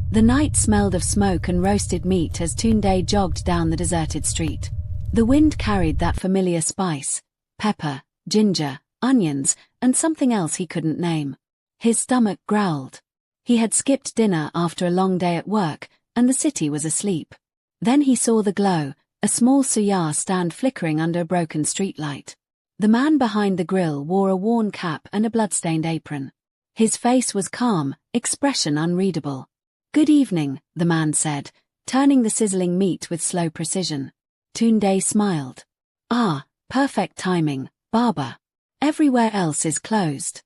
The night smelled of smoke and roasted meat as Tunde jogged down the deserted street. The wind carried that familiar spice: pepper, ginger, onions, and something else he couldn't name. His stomach growled. He had skipped dinner after a long day at work, and the city was asleep. Then he saw the glow, a small Suya stand flickering under a broken streetlight. The man behind the grill wore a worn cap and a bloodstained apron. His face was calm, expression unreadable. "Good evening," the man said, turning the sizzling meat with slow precision. Tunde smiled. "Ah, perfect timing, barber. Everywhere else is closed."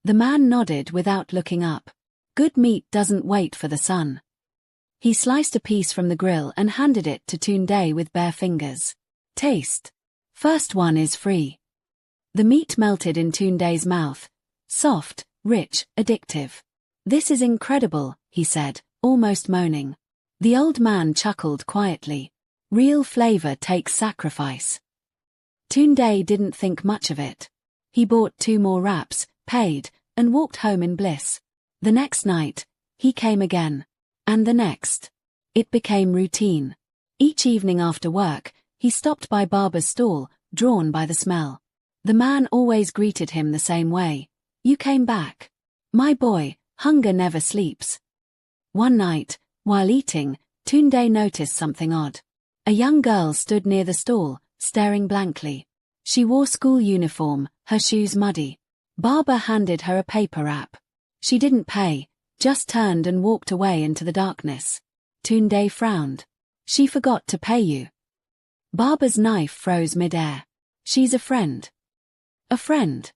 The man nodded without looking up. Good meat doesn't wait for the sun. He sliced a piece from the grill and handed it to Tunde with bare fingers. "Taste. First one is free." The meat melted in Tunde's mouth. Soft, rich, addictive. "This is incredible," he said, almost moaning. The old man chuckled quietly. "Real flavor takes sacrifice." Tunde didn't think much of it. He bought 2 more wraps, paid, and walked home in bliss. The next night, he came again. And the next. It became routine. Each evening after work, he stopped by barber's stall, drawn by the smell. The man always greeted him the same way. "You came back. My boy, hunger never sleeps." One night, while eating, Tunde noticed something odd. A young girl stood near the stall, staring blankly. She wore school uniform, her shoes muddy. Barber handed her a paper wrap. She didn't pay, just turned and walked away into the darkness. Tunde frowned. "She forgot to pay you." Barber's knife froze mid-air. "She's a friend." "A friend?"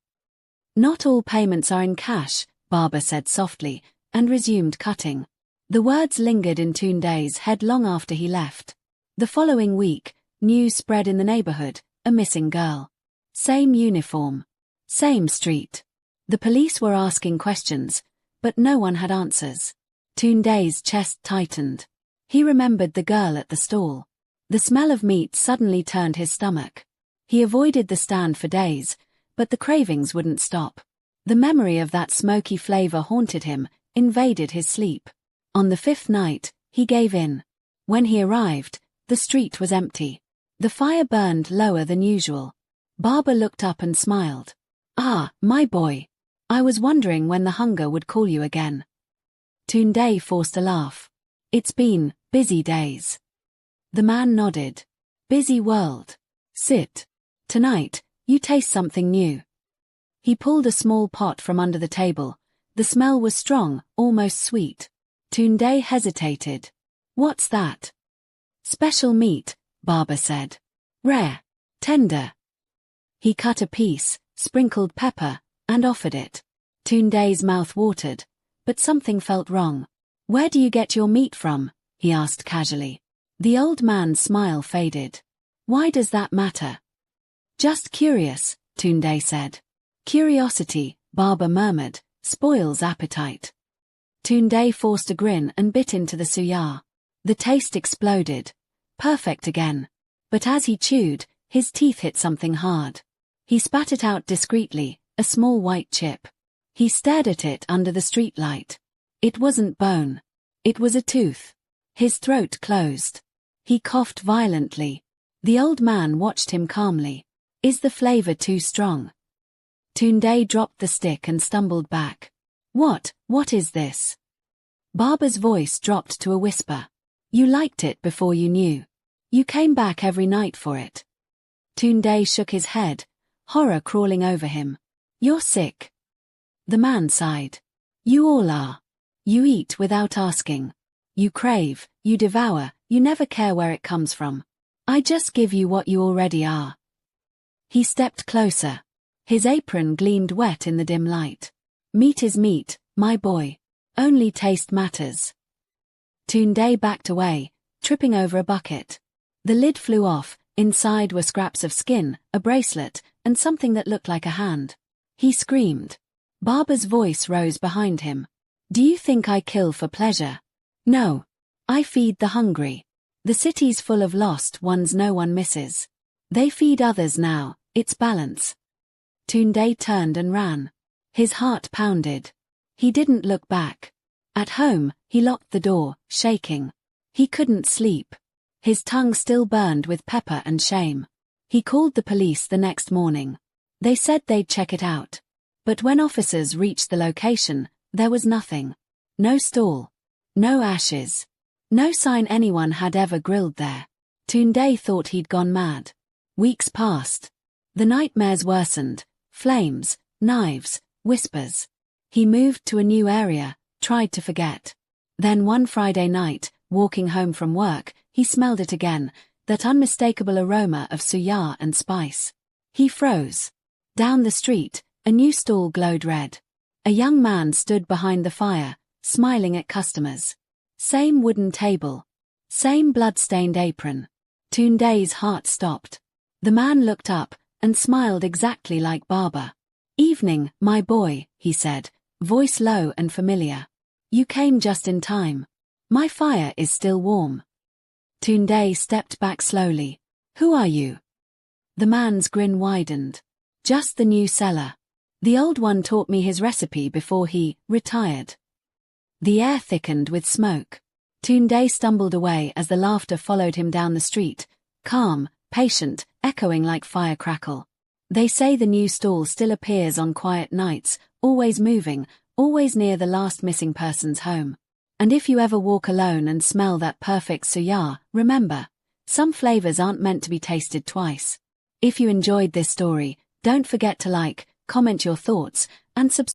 "Not all payments are in cash," Barber said softly, and resumed cutting. The words lingered in Tunde's head long after he left. The following week, news spread in the neighborhood: a missing girl. Same uniform. Same street. The police were asking questions, but no one had answers. Tunde's chest tightened. He remembered the girl at the stall. The smell of meat suddenly turned his stomach. He avoided the stand for days, but the cravings wouldn't stop. The memory of that smoky flavor haunted him, invaded his sleep. On the 5th night, he gave in. When he arrived, the street was empty. The fire burned lower than usual. Barber looked up and smiled. "Ah, my boy. I was wondering when the hunger would call you again." Tunde forced a laugh. "It's been busy days." The man nodded. "Busy world. Sit. Tonight, you taste something new." He pulled a small pot from under the table. The smell was strong, almost sweet. Tunde hesitated. "What's that?" "Special meat," Barber said. "Rare. Tender." He cut a piece, sprinkled pepper, and offered it. Tunde's mouth watered, but something felt wrong. "Where do you get your meat from?" he asked casually. The old man's smile faded. "Why does that matter?" "Just curious," Tunde said. "Curiosity," Barber murmured, "spoils appetite." Tunde forced a grin and bit into the suya. The taste exploded. Perfect again. But as he chewed, his teeth hit something hard. He spat it out discreetly, a small white chip. He stared at it under the streetlight. It wasn't bone. It was a tooth. His throat closed. He coughed violently. The old man watched him calmly. "Is the flavor too strong?" Tunde dropped the stick and stumbled back. What is this?" Barber's voice dropped to a whisper. "You liked it before you knew. You came back every night for it." Tunde shook his head, horror crawling over him. "You're sick." The man sighed. "You all are. You eat without asking. You crave, you devour, you never care where it comes from. I just give you what you already are." He stepped closer. His apron gleamed wet in the dim light. "Meat is meat, my boy. Only taste matters." Tunde backed away, tripping over a bucket. The lid flew off. Inside were scraps of skin, a bracelet, and something that looked like a hand. He screamed. Barber's voice rose behind him. "Do you think I kill for pleasure? No. I feed the hungry. The city's full of lost ones no one misses. They feed others now, it's balance." Tunde turned and ran. His heart pounded. He didn't look back. At home, he locked the door, shaking. He couldn't sleep. His tongue still burned with pepper and shame. He called the police the next morning. They said they'd check it out. But when officers reached the location, there was nothing. No stall. No ashes. No sign anyone had ever grilled there. Tunde thought he'd gone mad. Weeks passed. The nightmares worsened. Flames, knives, whispers. He moved to a new area, tried to forget. Then one Friday night, walking home from work, he smelled it again, that unmistakable aroma of suya and spice. He froze. Down the street, a new stall glowed red. A young man stood behind the fire, smiling at customers. Same wooden table. Same blood-stained apron. Tunde's heart stopped. The man looked up and smiled exactly like Baba. "Evening, my boy," he said, voice low and familiar. "You came just in time. My fire is still warm." Tunde stepped back slowly. "Who are you?" The man's grin widened. "Just the new seller. The old one taught me his recipe before he retired." The air thickened with smoke. Tunde stumbled away as the laughter followed him down the street, calm, patient, echoing like fire crackle. They say the new stall still appears on quiet nights, always moving, always near the last missing person's home. And if you ever walk alone and smell that perfect suya, remember, some flavors aren't meant to be tasted twice. If you enjoyed this story, don't forget to like, comment your thoughts, and subscribe.